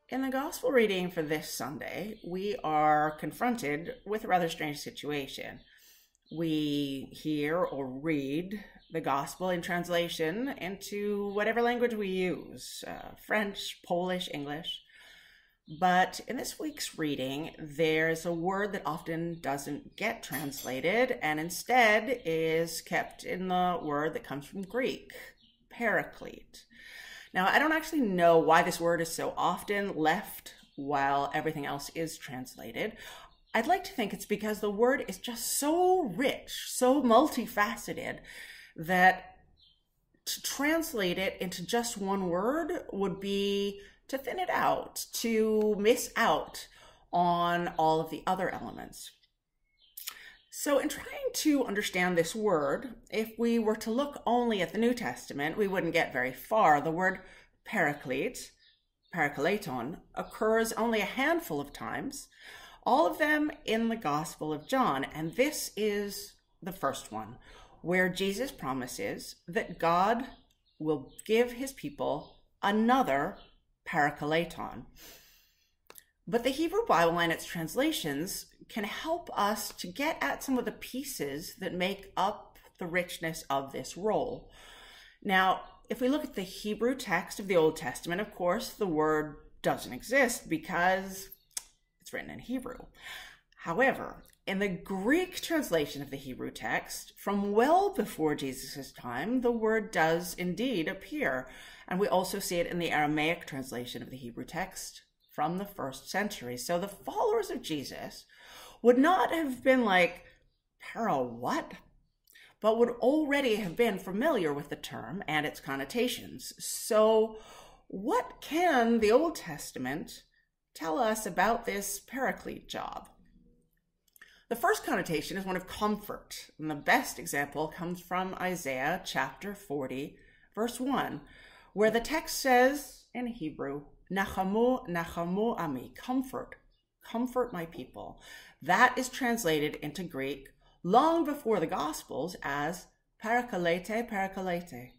In the gospel reading for this Sunday, we are confronted with a rather strange situation. We hear or read the gospel in translation into whatever language we use, French, Polish, English. But in this week's reading, there's a word that often doesn't get translated and instead is kept in the word that comes from Greek, Paraklet. Now, I don't actually know why this word is so often left while everything else is translated. I'd like to think it's because the word is just so rich, so multifaceted, that to translate it into just one word would be to thin it out, to miss out on all of the other elements. So in trying to understand this word, if we were to look only at the New Testament, we wouldn't get very far. The word paraklet, parakleton, occurs only a handful of times, all of them in the Gospel of John. And this is the first one, where Jesus promises that God will give his people another parakleton. But the Hebrew Bible and its translations can help us to get at some of the pieces that make up the richness of this role. Now, if we look at the Hebrew text of the Old Testament, of course, the word doesn't exist because it's written in Hebrew. However, in the Greek translation of the Hebrew text, from well before Jesus' time, the word does indeed appear. And we also see it in the Aramaic translation of the Hebrew text from the 1st century. So the followers of Jesus would not have been like, para what? But would already have been familiar with the term and its connotations. So what can the Old Testament tell us about this paraclete job? The first connotation is one of comfort, and the best example comes from Isaiah chapter 40, verse 1, where the text says in Hebrew, Nachamu, Nachamu ami, comfort, comfort my people. That is translated into Greek long before the Gospels as parakalete, parakalete.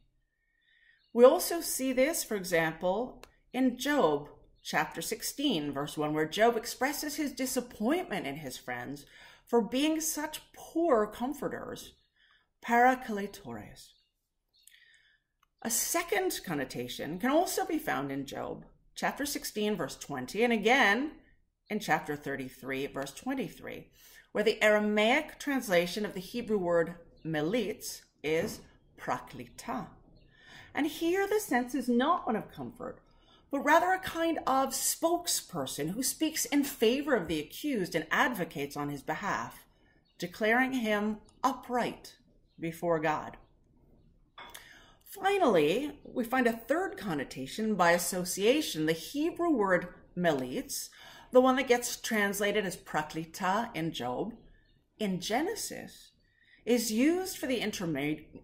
We also see this, for example, in Job chapter 16, verse 1, where Job expresses his disappointment in his friends for being such poor comforters, parakletores. A second connotation can also be found in Job chapter 16, verse 20, and again in chapter 33, verse 23, where the Aramaic translation of the Hebrew word melitz is praklita. And here the sense is not one of comfort, but rather a kind of spokesperson who speaks in favor of the accused and advocates on his behalf, declaring him upright before God. Finally, we find a third connotation by association. The Hebrew word melitz, the one that gets translated as praklita in Job, in Genesis, is used for the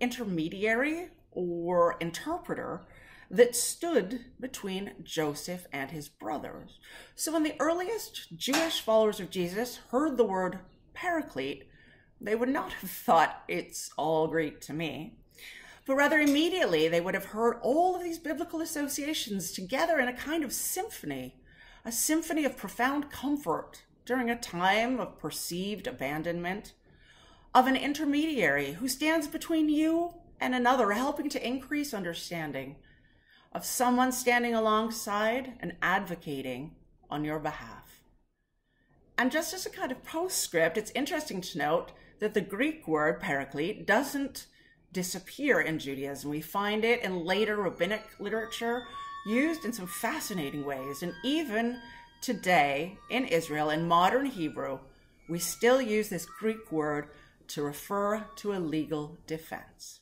intermediary or interpreter that stood between Joseph and his brothers. So when the earliest Jewish followers of Jesus heard the word paraclete, they would not have thought it's all Greek to me, but rather immediately they would have heard all of these biblical associations together in a kind of symphony, a symphony of profound comfort during a time of perceived abandonment, of an intermediary who stands between you and another, helping to increase understanding, of someone standing alongside and advocating on your behalf. And just as a kind of postscript, it's interesting to note that the Greek word paraclete doesn't disappear in Judaism. We find it in later rabbinic literature used in some fascinating ways. And even today in Israel, in modern Hebrew, we still use this Greek word to refer to a legal defense.